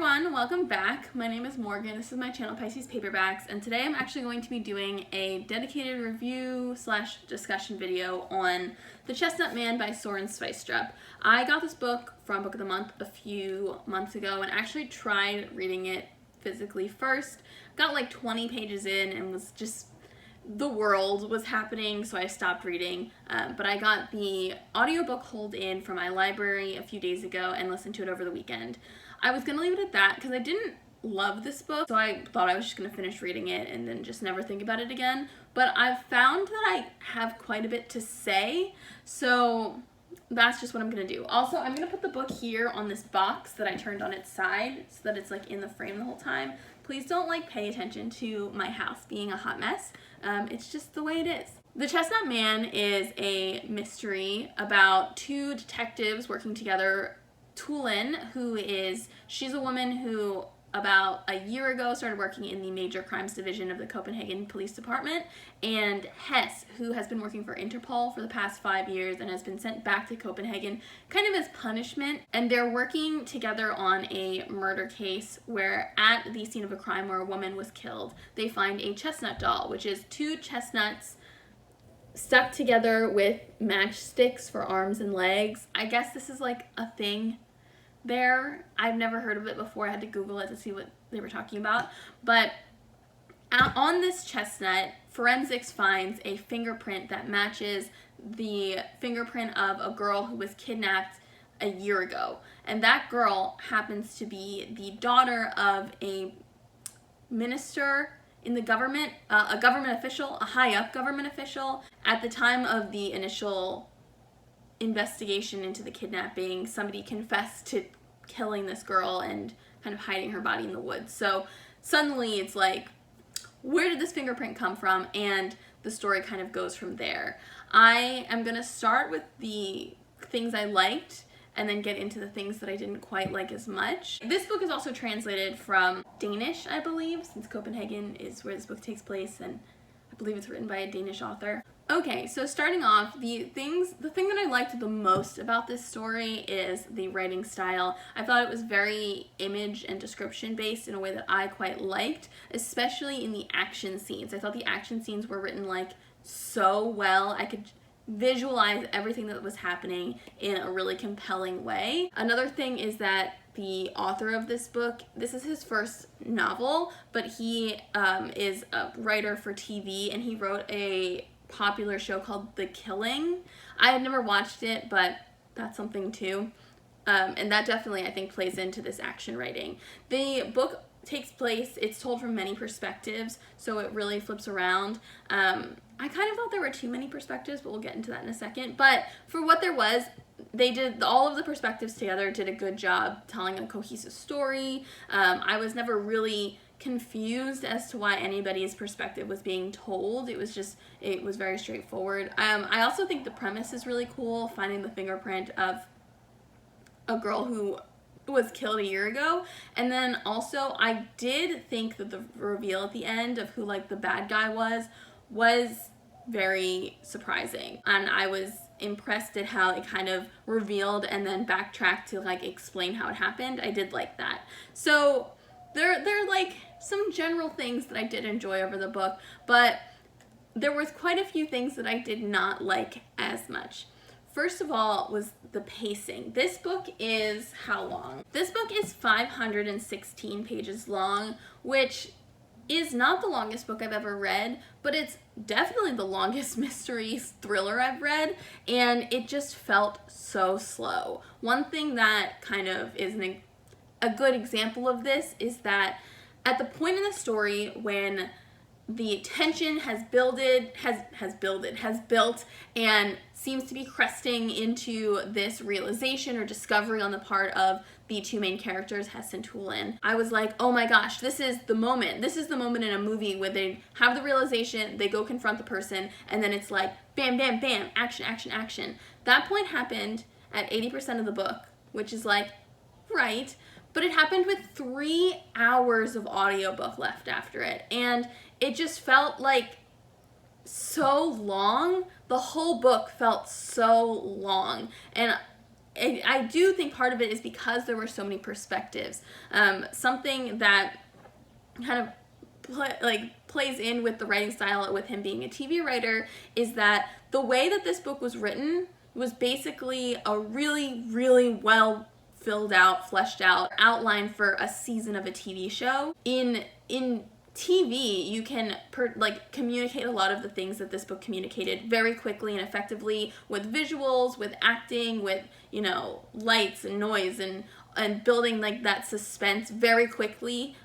everyone, welcome back. My name is Morgan. This is my channel, Pisces Paperbacks, and today I'm actually going to be doing a dedicated review / discussion video on The Chestnut Man by Søren Sveistrup. I got this book from Book of the Month a few months ago and actually tried reading it physically first. Got like 20 pages in and was just, the world was happening, so I stopped reading. But I got the audiobook hold in from my library a few days ago and listened to it over the weekend. I was gonna leave it at that because I didn't love this book, so I thought I was just gonna finish reading it and then just never think about it again. But I've found that I have quite a bit to say, so that's just what I'm gonna do. Also, I'm gonna put the book here on this box that I turned on its side so that it's like in the frame the whole time. Please don't pay attention to my house being a hot mess. It's just the way it is. The Chestnut Man is a mystery about two detectives working together. Tulin, she's a woman who about a year ago started working in the Major Crimes Division of the Copenhagen Police Department, and Hess, who has been working for Interpol for the past 5 years and has been sent back to Copenhagen kind of as punishment. And they're working together on a murder case where at the scene of a crime where a woman was killed, they find a chestnut doll, which is two chestnuts stuck together with matchsticks for arms and legs. I guess this is like a thing there. I've never heard of it before. I had to Google it to see what they were talking about. But on this chestnut, forensics finds a fingerprint that matches the fingerprint of a girl who was kidnapped a year ago. And that girl happens to be the daughter of a minister in the government, a government official, a high-up government official. At the time of the initial investigation into the kidnapping, somebody confessed to killing this girl and kind of hiding her body in the woods. So suddenly it's like, where did this fingerprint come from? And the story kind of goes from there. I am going to start with the things I liked and then get into the things that I didn't quite like as much. This book is also translated from Danish, I believe, since Copenhagen is where this book takes place, and I believe it's written by a Danish author. Okay, so starting off, the thing that I liked the most about this story is the writing style. I thought it was very image and description based in a way that I quite liked, especially in the action scenes. I thought the action scenes were written so well. I could visualize everything that was happening in a really compelling way. Another thing is that the author of this book, this is his first novel, but he is a writer for TV, and he wrote a popular show called The Killing. I had never watched it, but that's something too. And that definitely, I think, plays into this action writing. The book takes place, it's told from many perspectives, so it really flips around. I kind of thought there were too many perspectives, but we'll get into that in a second. But for what there was, they did all of the perspectives together, did a good job telling a cohesive story. I was never really confused as to why anybody's perspective was being told. It was very straightforward. I also think the premise is really cool, finding the fingerprint of a girl who was killed a year ago. And then also I did think that the reveal at the end of who the bad guy was very surprising, and I was impressed at how it kind of revealed and then backtracked to explain how it happened. I did like that. So there are some general things that I did enjoy over the book, but there was quite a few things that I did not like as much. First of all was the pacing. This book is how long? This book is 516 pages long, which is not the longest book I've ever read, but it's definitely the longest mystery thriller I've read, and it just felt so slow. One thing that kind of is a good example of this is that at the point in the story when the tension has built and seems to be cresting into this realization or discovery on the part of the two main characters, Hess and Tulin. I was like, oh my gosh, this is the moment. This is the moment in a movie where they have the realization, they go confront the person, and then it's like, bam, bam, bam, action, action, action. That point happened at 80% of the book, which is right, but it happened with 3 hours of audiobook left after it, and it just felt so long. The whole book felt so long, and I do think part of it is because there were so many perspectives. Something that kind of plays in with the writing style with him being a TV writer is that the way that this book was written was basically a really, really well filled out, fleshed out outline for a season of a TV show. In TV, you can communicate a lot of the things that this book communicated very quickly and effectively with visuals, with acting, with, you know, lights and noise and building like that suspense very quickly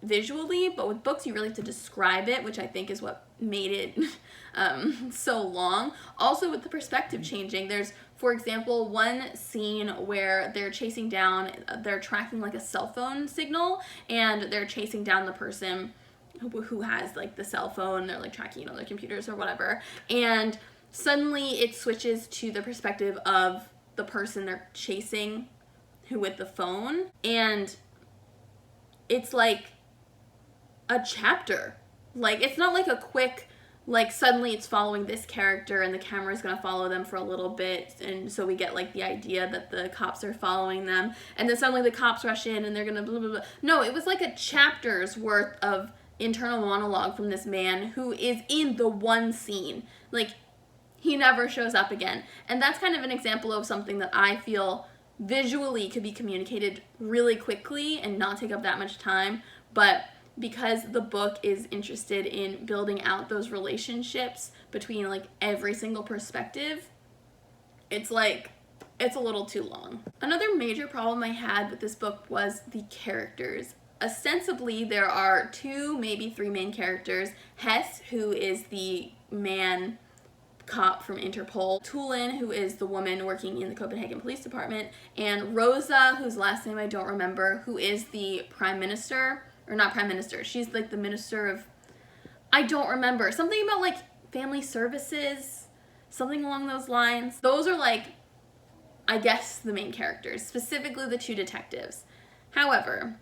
visually. But with books, you really have to describe it, which I think is what made it so long. Also with the perspective changing, there's, for example, one scene where they're tracking like a cell phone signal, and they're chasing down the person who has like the cell phone. They're like tracking it on their computers or whatever, and suddenly it switches to the perspective of the person they're chasing who with the phone, and it's like a chapter. Like, it's not like a quick, like, suddenly it's following this character and the camera's gonna follow them for a little bit, and so we get, like, the idea that the cops are following them, and then suddenly the cops rush in and they're gonna blah, blah, blah. No, it was like a chapter's worth of internal monologue from this man who is in the one scene. Like, he never shows up again. And that's kind of an example of something that I feel visually could be communicated really quickly and not take up that much time, but because the book is interested in building out those relationships between like every single perspective, it's like, it's a little too long. Another major problem I had with this book was the characters. Ostensibly, there are 2, maybe 3 main characters. Hess, who is the man cop from Interpol, Tulin, who is the woman working in the Copenhagen Police Department, and Rosa, whose last name I don't remember, who is the prime minister, or not prime minister, she's like the minister of, I don't remember, something about like family services, something along those lines. Those are like, I guess, the main characters, specifically the 2 detectives. However,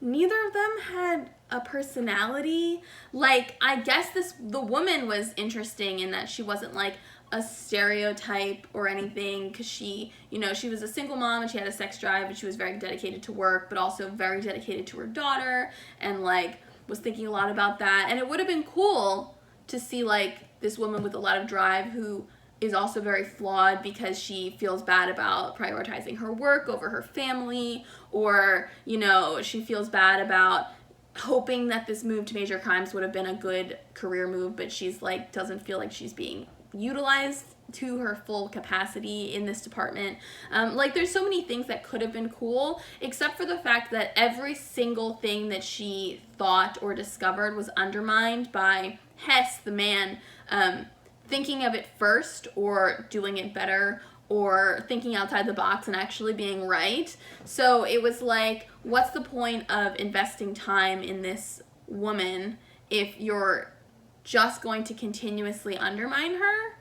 neither of them had a personality. Like, I guess the woman was interesting in that she wasn't like a stereotype or anything, because she, you know, she was a single mom and she had a sex drive and she was very dedicated to work, but also very dedicated to her daughter, and like was thinking a lot about that. And it would have been cool to see like this woman with a lot of drive who is also very flawed because she feels bad about prioritizing her work over her family, or, you know, she feels bad about hoping that this move to major crimes would have been a good career move, but she's like, doesn't feel like she's being utilized to her full capacity in this department. Like, there's so many things that could have been cool, except for the fact that every single thing that she thought or discovered was undermined by Hess, the man, thinking of it first or doing it better or thinking outside the box and actually being right. So it was like, what's the point of investing time in this woman if you're just going to continuously undermine her?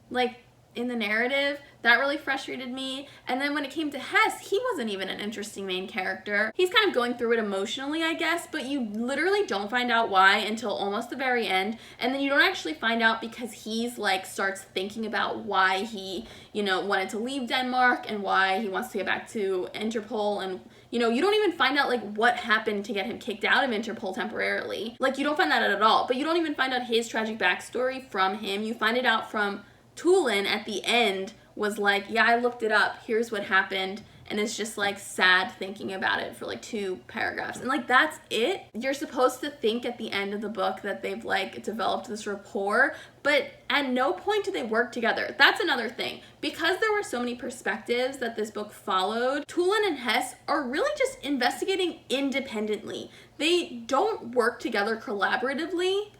Like, in the narrative, that really frustrated me. And then when it came to Hess, he wasn't even an interesting main character. He's kind of going through it emotionally, I guess, but you literally don't find out why until almost the very end. And then you don't actually find out because he's like starts thinking about why he, you know, wanted to leave Denmark and why he wants to get back to Interpol. And, you know, you don't even find out like what happened to get him kicked out of Interpol temporarily. Like, you don't find that out at all. But you don't even find out his tragic backstory from him. You find it out from Tulin at the end, was like, yeah, I looked it up, here's what happened, and it's just like sad thinking about it for like 2 paragraphs, and like that's it. You're supposed to think at the end of the book that they've like developed this rapport, but at no point do they work together. That's another thing. Because there were so many perspectives that this book followed, Tulin and Hess are really just investigating independently. They don't work together collaboratively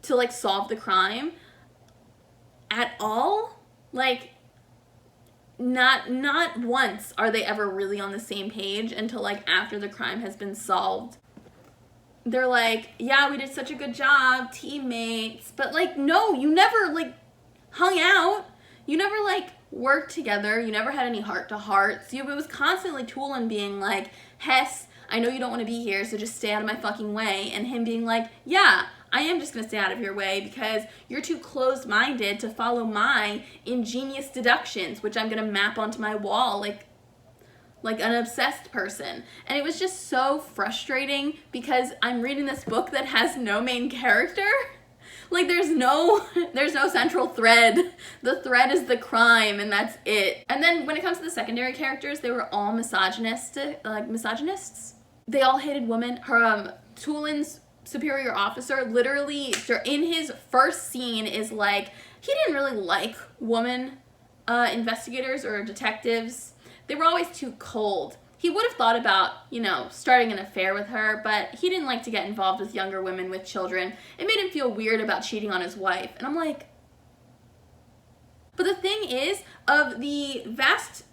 to like solve the crime at all. Like, not once are they ever really on the same page until like after the crime has been solved. They're like, yeah, we did such a good job, teammates, but like, no, you never like hung out, you never like worked together, you never had any heart-to-hearts. It was constantly Tulin being like, Hess, I know you don't want to be here, so just stay out of my fucking way, and him being like, yeah, I am just going to stay out of your way because you're too closed-minded to follow my ingenious deductions, which I'm going to map onto my wall like an obsessed person. And it was just so frustrating because I'm reading this book that has no main character. Like there's no central thread. The thread is the crime and that's it. And then when it comes to the secondary characters, they were all misogynists. They all hated women. Tulin's superior officer literally in his first scene is like, he didn't really like woman investigators or detectives. They were always too cold. He would have thought about, starting an affair with her, but he didn't like to get involved with younger women with children. It made him feel weird about cheating on his wife. And I'm like, but the thing is, of the vast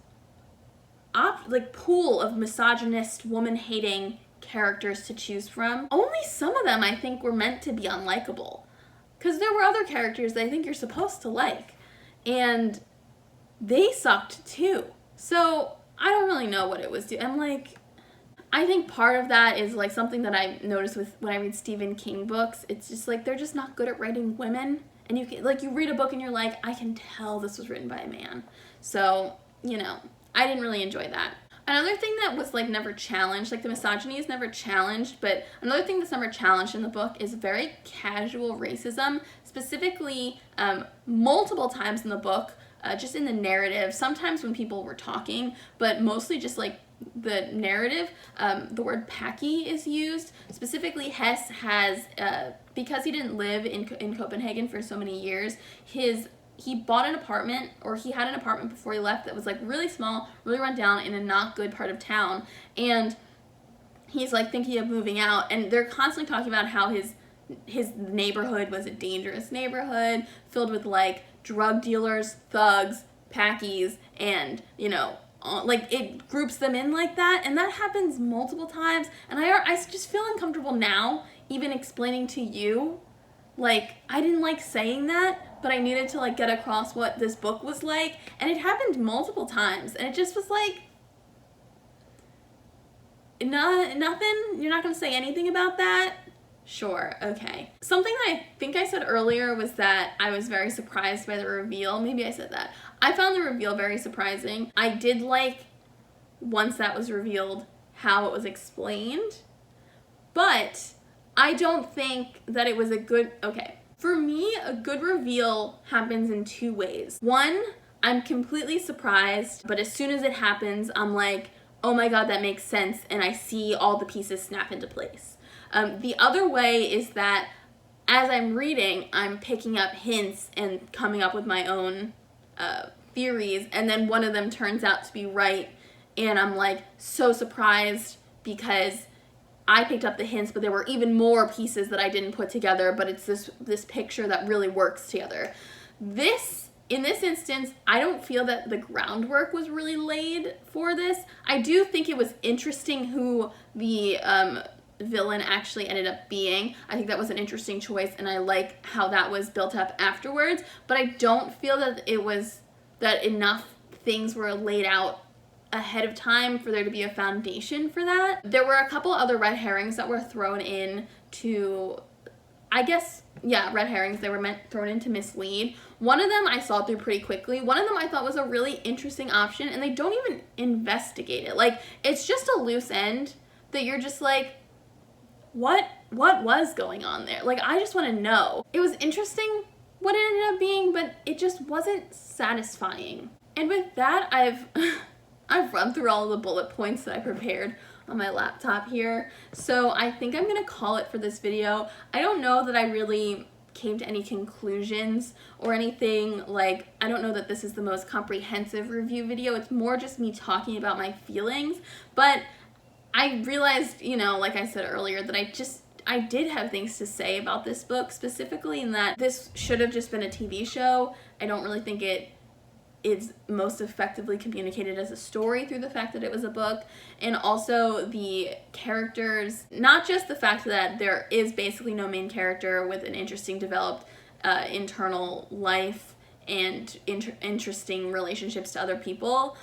pool of misogynist, woman-hating characters to choose from, only some of them I think were meant to be unlikable. Because there were other characters that I think you're supposed to like. And they sucked too. So I don't really know what it was. I'm like, I think part of that is like something that I noticed with when I read Stephen King books. It's just like they're just not good at writing women. And you can, you read a book and you're like, I can tell this was written by a man. So, I didn't really enjoy that. Another thing that was never challenged, the misogyny is never challenged, but another thing that's never challenged in the book is very casual racism, specifically multiple times in the book. Just in the narrative, sometimes when people were talking, but mostly just the narrative, the word "packy" is used. Specifically, Hess has, because he didn't live in Copenhagen for so many years, he bought an apartment, or he had an apartment before he left that was really small, really run down in a not good part of town, and he's thinking of moving out, and they're constantly talking about how his neighborhood was a dangerous neighborhood filled with drug dealers, thugs, packies, and it groups them in like that, and that happens multiple times, and I just feel uncomfortable now even explaining to you, I didn't like saying that, but I needed to get across what this book was like, and it happened multiple times, and it just was nothing, you're not gonna say anything about that? Sure, okay. Something that I think I said earlier was that I was very surprised by the reveal. Maybe I said that. I found the reveal very surprising. I did once that was revealed, how it was explained, but I don't think that it was okay. For me, a good reveal happens in two ways. One, I'm completely surprised, but as soon as it happens, I'm like, oh my god, that makes sense, and I see all the pieces snap into place. The other way is that as I'm reading, I'm picking up hints and coming up with my own theories, and then one of them turns out to be right, and I'm so surprised because I picked up the hints, but there were even more pieces that I didn't put together, but it's this picture that really works together. In this instance, I don't feel that the groundwork was really laid for this. I do think it was interesting who the villain actually ended up being. I think that was an interesting choice, and I like how that was built up afterwards, but I don't feel that that enough things were laid out ahead of time for there to be a foundation for that. There were a couple other red herrings that were thrown in to, red herrings. They were thrown in to mislead. One of them I saw through pretty quickly. One of them I thought was a really interesting option, and they don't even investigate it. It's just a loose end that you're just what was going on there? I just want to know. It was interesting what it ended up being, but it just wasn't satisfying. And with that, I've run through all the bullet points that I prepared on my laptop here. So I think I'm going to call it for this video. I don't know that I really came to any conclusions or anything. I don't know that this is the most comprehensive review video. It's more just me talking about my feelings. But I realized, like I said earlier, that I did have things to say about this book, specifically in that this should have just been a TV show. I don't really think it is most effectively communicated as a story through the fact that it was a book, and also the characters, not just the fact that there is basically no main character with an interesting developed internal life and interesting relationships to other people,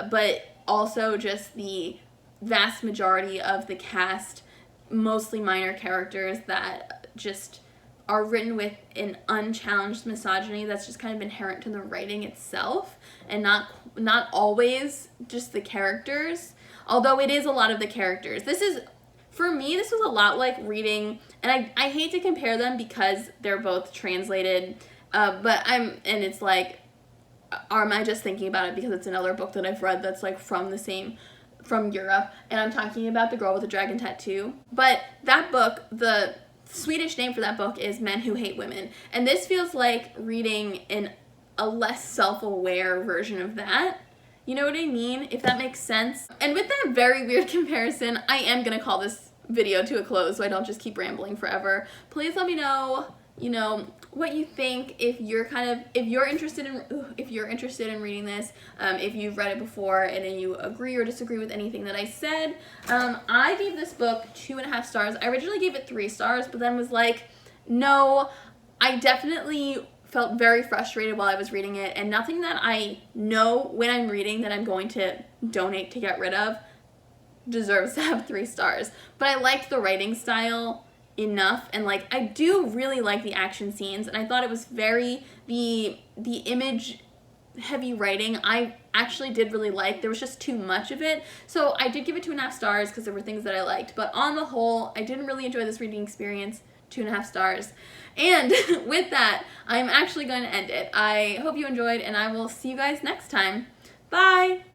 but also just the vast majority of the cast, mostly minor characters that just are written with an unchallenged misogyny that's just kind of inherent to the writing itself, and not always just the characters, although it is a lot of the characters. For me, this was a lot like reading, and I hate to compare them because they're both translated, and it's like, am I just thinking about it because it's another book that I've read that's like from Europe, and I'm talking about The Girl with the Dragon Tattoo. But that book, the Swedish name for that book is Men Who Hate Women, and this feels like reading a less self-aware version of that. You know what I mean? If that makes sense. And with that very weird comparison, I am gonna call this video to a close so I don't just keep rambling forever. Please let me know, what you think, if you're interested in reading this, if you've read it before and then you agree or disagree with anything that I said. I gave this book 2.5 stars. I originally gave it 3 stars, but then was like, no, I definitely felt very frustrated while I was reading it, and nothing that I know when I'm reading that I'm going to donate to get rid of deserves to have 3 stars. But I liked the writing style enough, and like I do really like the action scenes, and I thought it was very the image heavy writing I actually did really like. There was just too much of it, so I did give it 2.5 stars because there were things that I liked, but on the whole I didn't really enjoy this reading experience. 2.5 stars. And with that, I'm actually going to end it. I hope you enjoyed, and I will see you guys next time. Bye!